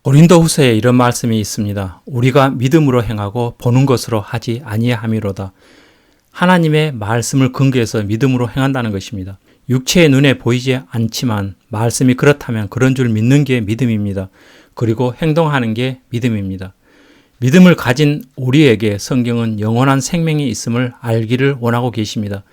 고린도후서에 이런 말씀이 있습니다. 우리가 믿음으로 행하고 보는 것으로 하지 아니함이로다. 하나님의 말씀을 근거해서 믿음으로 행한다는 것입니다. 육체의 눈에 보이지 않지만 말씀이 그렇다면 그런 줄 믿는 게 믿음입니다. 그리고 행동하는 게 믿음입니다. 믿음을 가진 우리에게 성경은 영원한 생명이 있음을 알기를 원하고 계십니다.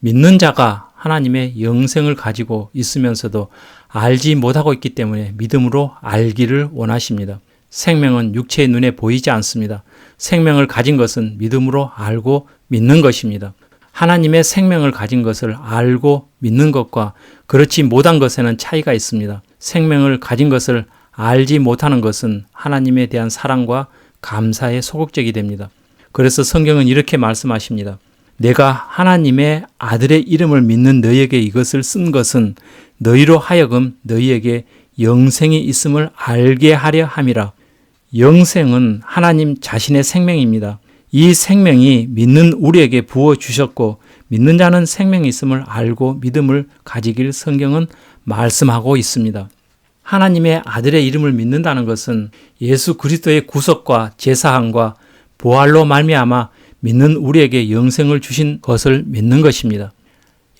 믿는 자가 하나님의 영생을 가지고 있으면서도 알지 못하고 있기 때문에 믿음으로 알기를 원하십니다. 생명은 육체의 눈에 보이지 않습니다. 생명을 가진 것은 믿음으로 알고 믿는 것입니다. 하나님의 생명을 가진 것을 알고 믿는 것과 그렇지 못한 것에는 차이가 있습니다. 생명을 가진 것을 알지 못하는 것은 하나님에 대한 사랑과 감사에 소극적이 됩니다. 그래서 성경은 이렇게 말씀하십니다. 내가 하나님의 아들의 이름을 믿는 너희에게 이것을 쓴 것은 너희로 하여금 너희에게 영생이 있음을 알게 하려 함이라. 영생은 하나님 자신의 생명입니다. 이 생명이 믿는 우리에게 부어주셨고 믿는 자는 생명이 있음을 알고 믿음을 가지길 성경은 말씀하고 있습니다. 하나님의 아들의 이름을 믿는다는 것은 예수 그리스도의 구속과 제사함과 부활로 말미암아 믿는 우리에게 영생을 주신 것을 믿는 것입니다.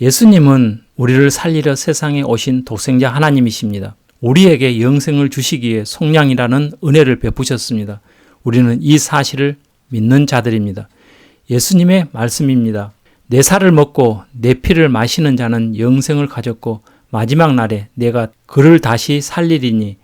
예수님은 우리를 살리려 세상에 오신 독생자 하나님이십니다. 우리에게 영생을 주시기에 속량이라는 은혜를 베푸셨습니다. 우리는 이 사실을 믿는 자들입니다. 예수님의 말씀입니다. 내 살을 먹고 내 피를 마시는 자는 영생을 가졌고 마지막 날에 내가 그를 다시 살리리니.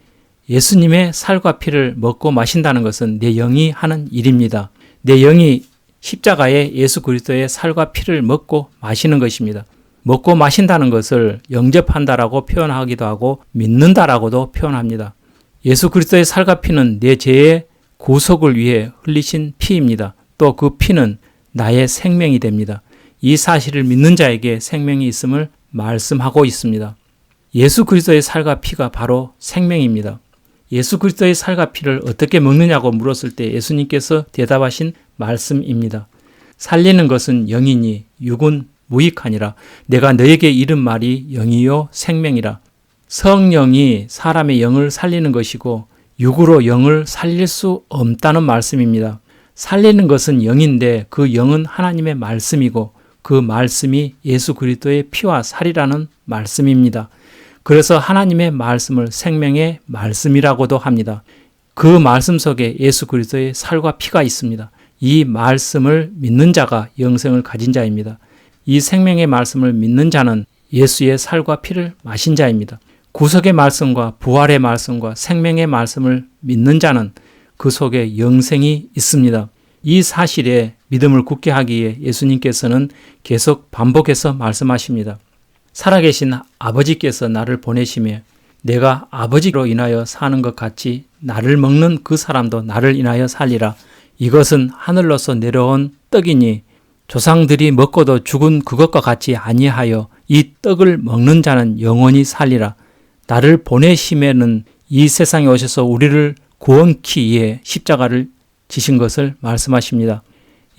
예수님의 살과 피를 먹고 마신다는 것은 내 영이 하는 일입니다. 내 영이 십자가에 예수 그리스도의 살과 피를 먹고 마시는 것입니다. 먹고 마신다는 것을 영접한다라고 표현하기도 하고 믿는다라고도 표현합니다. 예수 그리스도의 살과 피는 내 죄의 구속을 위해 흘리신 피입니다. 또 그 피는 나의 생명이 됩니다. 이 사실을 믿는 자에게 생명이 있음을 말씀하고 있습니다. 예수 그리스도의 살과 피가 바로 생명입니다. 예수 그리스도의 살과 피를 어떻게 먹느냐고 물었을 때 예수님께서 대답하신 말씀입니다. 살리는 것은 영이니 육은 무익하니라. 내가 너에게 이른 말이 영이요 생명이라. 성령이 사람의 영을 살리는 것이고 육으로 영을 살릴 수 없다는 말씀입니다. 살리는 것은 영인데 그 영은 하나님의 말씀이고 그 말씀이 예수 그리스도의 피와 살이라는 말씀입니다. 그래서 하나님의 말씀을 생명의 말씀이라고도 합니다. 그 말씀 속에 예수 그리스도의 살과 피가 있습니다. 이 말씀을 믿는 자가 영생을 가진 자입니다. 이 생명의 말씀을 믿는 자는 예수의 살과 피를 마신 자입니다. 구속의 말씀과 부활의 말씀과 생명의 말씀을 믿는 자는 그 속에 영생이 있습니다. 이 사실에 믿음을 굳게 하기 위해 예수님께서는 계속 반복해서 말씀하십니다. 살아계신 아버지께서 나를 보내시며 내가 아버지로 인하여 사는 것 같이 나를 먹는 그 사람도 나를 인하여 살리라. 이것은 하늘로서 내려온 떡이니 조상들이 먹고도 죽은 그것과 같이 아니하여 이 떡을 먹는 자는 영원히 살리라. 나를 보내시면은 이 세상에 오셔서 우리를 구원케 위해 십자가를 지신 것을 말씀하십니다.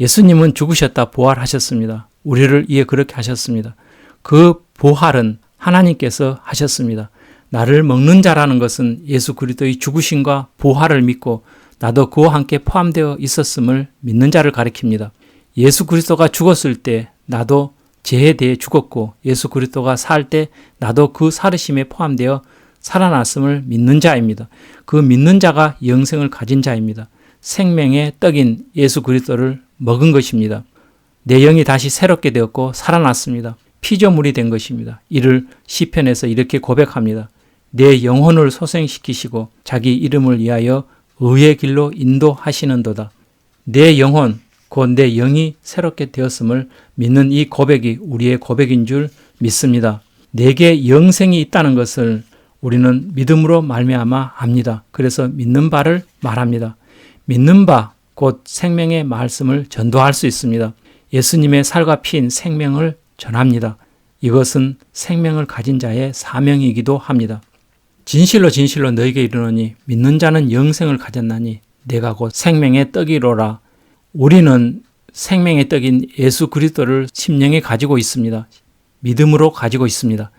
예수님은 죽으셨다 부활하셨습니다. 우리를 위해 그렇게 하셨습니다. 그 부활은 하나님께서 하셨습니다. 나를 먹는 자라는 것은 예수 그리스도의 죽으심과 부활을 믿고 나도 그와 함께 포함되어 있었음을 믿는 자를 가리킵니다. 예수 그리스도가 죽었을 때 나도 죄에 대해 죽었고 예수 그리스도가 살 때 나도 그 살으심에 포함되어 살아났음을 믿는 자입니다. 그 믿는 자가 영생을 가진 자입니다. 생명의 떡인 예수 그리스도를 먹은 것입니다. 내 영이 다시 새롭게 되었고 살아났습니다. 피조물이 된 것입니다. 이를 시편에서 이렇게 고백합니다. 내 영혼을 소생시키시고 자기 이름을 위하여 의의 길로 인도하시는도다. 내 영혼 곧 내 영이 새롭게 되었음을 믿는 이 고백이 우리의 고백인 줄 믿습니다. 내게 영생이 있다는 것을 우리는 믿음으로 말미암아 압니다. 그래서 믿는 바를 말합니다. 믿는 바 곧 생명의 말씀을 전도할 수 있습니다. 예수님의 살과 피인 생명을 전합니다. 이것은 생명을 가진 자의 사명이기도 합니다. 진실로 진실로 너희에게 이르노니 믿는 자는 영생을 가졌나니 내가 곧 생명의 떡이로라. 우리는 생명의 떡인 예수 그리스도를 심령에 가지고 있습니다. 믿음으로 가지고 있습니다.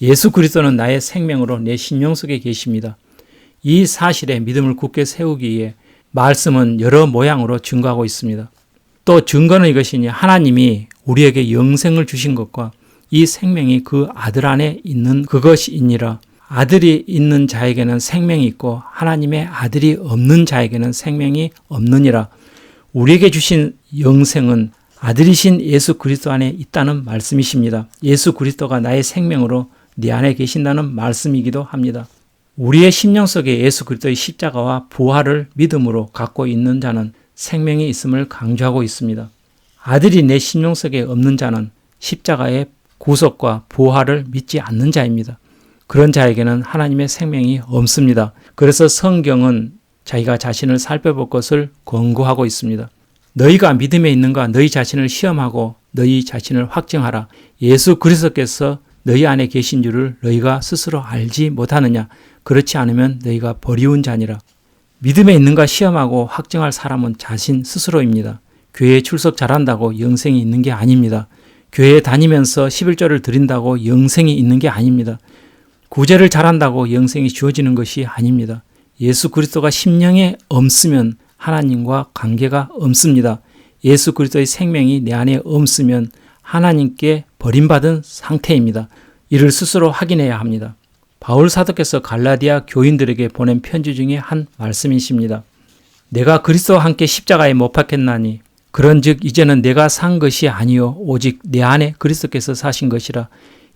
예수 그리스도는 나의 생명으로 내 심령 속에 계십니다. 이 사실에 믿음을 굳게 세우기 위해 말씀은 여러 모양으로 증거하고 있습니다. 또 증거는 이것이니 하나님이 우리에게 영생을 주신 것과 이 생명이 그 아들 안에 있는 그것이니라. 아들이 있는 자에게는 생명이 있고 하나님의 아들이 없는 자에게는 생명이 없느니라. 우리에게 주신 영생은 아들이신 예수 그리스도 안에 있다는 말씀이십니다. 예수 그리스도가 나의 생명으로 네 안에 계신다는 말씀이기도 합니다. 우리의 심령 속에 예수 그리스도의 십자가와 부활을 믿음으로 갖고 있는 자는 생명이 있음을 강조하고 있습니다. 아들이 내 심령 속에 없는 자는 십자가의 구속과 부활을 믿지 않는 자입니다. 그런 자에게는 하나님의 생명이 없습니다. 그래서 성경은 자기가 자신을 살펴볼 것을 권고하고 있습니다. 너희가 믿음에 있는가 너희 자신을 시험하고 너희 자신을 확증하라. 예수 그리스도께서 너희 안에 계신 줄을 너희가 스스로 알지 못하느냐. 그렇지 않으면 너희가 버리운 자니라. 믿음에 있는가 시험하고 확증할 사람은 자신 스스로입니다. 교회에 출석 잘한다고 영생이 있는 게 아닙니다. 교회에 다니면서 11조를 드린다고 영생이 있는 게 아닙니다. 구제를 잘한다고 영생이 주어지는 것이 아닙니다. 예수 그리스도가 심령에 없으면 하나님과 관계가 없습니다. 예수 그리스도의 생명이 내 안에 없으면 하나님께 버림받은 상태입니다. 이를 스스로 확인해야 합니다. 바울 사도께서 갈라디아 교인들에게 보낸 편지 중에 한 말씀이십니다. 내가 그리스도와 함께 십자가에 못 박혔나니 그런즉 이제는 내가 산 것이 아니요 오직 내 안에 그리스도께서 사신 것이라.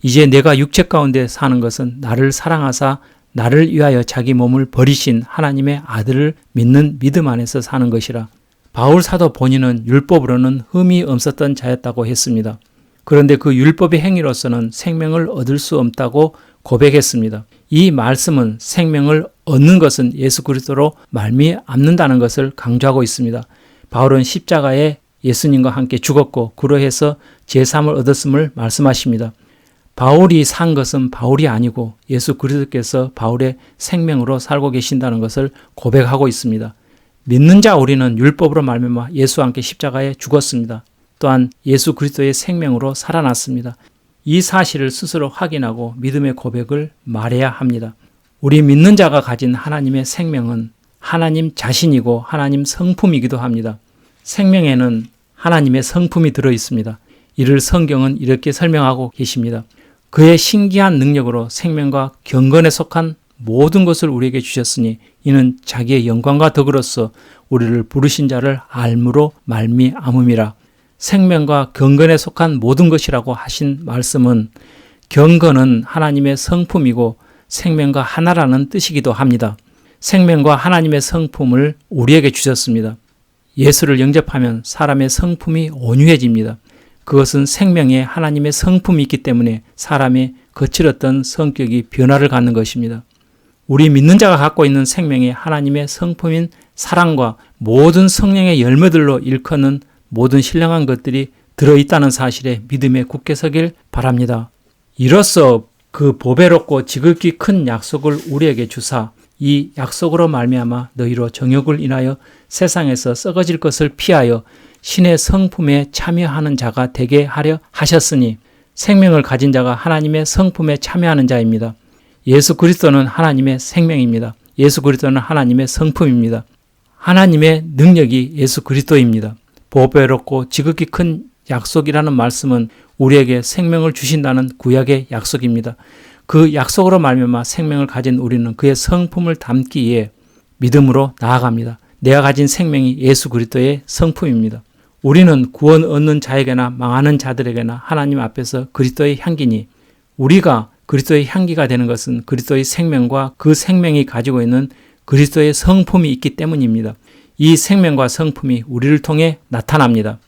이제 내가 육체 가운데 사는 것은 나를 사랑하사 나를 위하여 자기 몸을 버리신 하나님의 아들을 믿는 믿음 안에서 사는 것이라. 바울 사도 본인은 율법으로는 흠이 없었던 자였다고 했습니다. 그런데 그 율법의 행위로서는 생명을 얻을 수 없다고 고백했습니다. 이 말씀은 생명을 얻는 것은 예수 그리스도로 말미암는다는 것을 강조하고 있습니다. 바울은 십자가에 예수님과 함께 죽었고 그로해서 제3을 얻었음을 말씀하십니다. 바울이 산 것은 바울이 아니고 예수 그리스도께서 바울의 생명으로 살고 계신다는 것을 고백하고 있습니다. 믿는 자 우리는 율법으로 말미암아 예수와 함께 십자가에 죽었습니다. 또한 예수 그리스도의 생명으로 살아났습니다. 이 사실을 스스로 확인하고 믿음의 고백을 말해야 합니다. 우리 믿는 자가 가진 하나님의 생명은 하나님 자신이고 하나님 성품이기도 합니다. 생명에는 하나님의 성품이 들어 있습니다. 이를 성경은 이렇게 설명하고 계십니다. 그의 신기한 능력으로 생명과 경건에 속한 모든 것을 우리에게 주셨으니 이는 자기의 영광과 덕으로서 우리를 부르신 자를 알므로 말미암음이라. 생명과 경건에 속한 모든 것이라고 하신 말씀은 경건은 하나님의 성품이고 생명과 하나라는 뜻이기도 합니다. 생명과 하나님의 성품을 우리에게 주셨습니다. 예수를 영접하면 사람의 성품이 온유해집니다. 그것은 생명에 하나님의 성품이 있기 때문에 사람의 거칠었던 성격이 변화를 갖는 것입니다. 우리 믿는 자가 갖고 있는 생명에 하나님의 성품인 사랑과 모든 성령의 열매들로 일컫는 모든 신령한 것들이 들어있다는 사실에 믿음에 굳게 서길 바랍니다. 이로써 그 보배롭고 지극히 큰 약속을 우리에게 주사 이 약속으로 말미암아 너희로 정욕을 인하여 세상에서 썩어질 것을 피하여 신의 성품에 참여하는 자가 되게 하려 하셨으니 생명을 가진 자가 하나님의 성품에 참여하는 자입니다. 예수 그리스도는 하나님의 생명입니다. 예수 그리스도는 하나님의 성품입니다. 하나님의 능력이 예수 그리스도입니다. 보배롭고 지극히 큰 약속이라는 말씀은 우리에게 생명을 주신다는 구약의 약속입니다. 그 약속으로 말미암아 생명을 가진 우리는 그의 성품을 담기 위해 믿음으로 나아갑니다. 내가 가진 생명이 예수 그리스도의 성품입니다. 우리는 구원 얻는 자에게나 망하는 자들에게나 하나님 앞에서 그리스도의 향기니 우리가 그리스도의 향기가 되는 것은 그리스도의 생명과 그 생명이 가지고 있는 그리스도의 성품이 있기 때문입니다. 이 생명과 성품이 우리를 통해 나타납니다.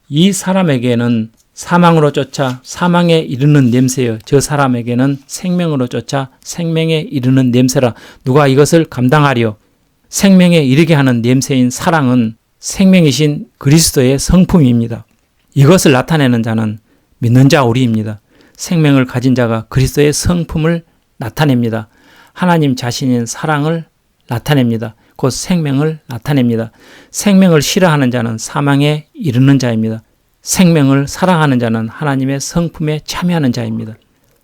이 사람에게는 사망으로 쫓아 사망에 이르는 냄새여 저 사람에게는 생명으로 쫓아 생명에 이르는 냄새라. 누가 이것을 감당하리요? 생명에 이르게 하는 냄새인 사랑은 생명이신 그리스도의 성품입니다. 이것을 나타내는 자는 믿는 자 우리입니다. 생명을 가진 자가 그리스도의 성품을 나타냅니다. 하나님 자신인 사랑을 나타냅니다. 곧 생명을 나타냅니다. 생명을 싫어하는 자는 사망에 이르는 자입니다. 생명을 사랑하는 자는 하나님의 성품에 참여하는 자입니다.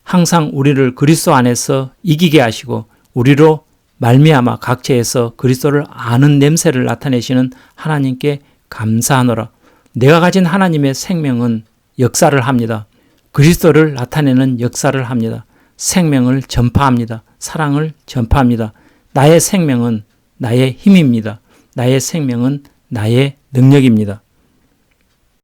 항상 우리를 그리스도 안에서 이기게 하시고 우리로 말미암아 각처에서 그리스도를 아는 냄새를 나타내시는 하나님께 감사하노라. 내가 가진 하나님의 생명은 역사를 합니다. 그리스도를 나타내는 역사를 합니다. 생명을 전파합니다. 사랑을 전파합니다. 나의 생명은 나의 힘입니다. 나의 생명은 나의 능력입니다.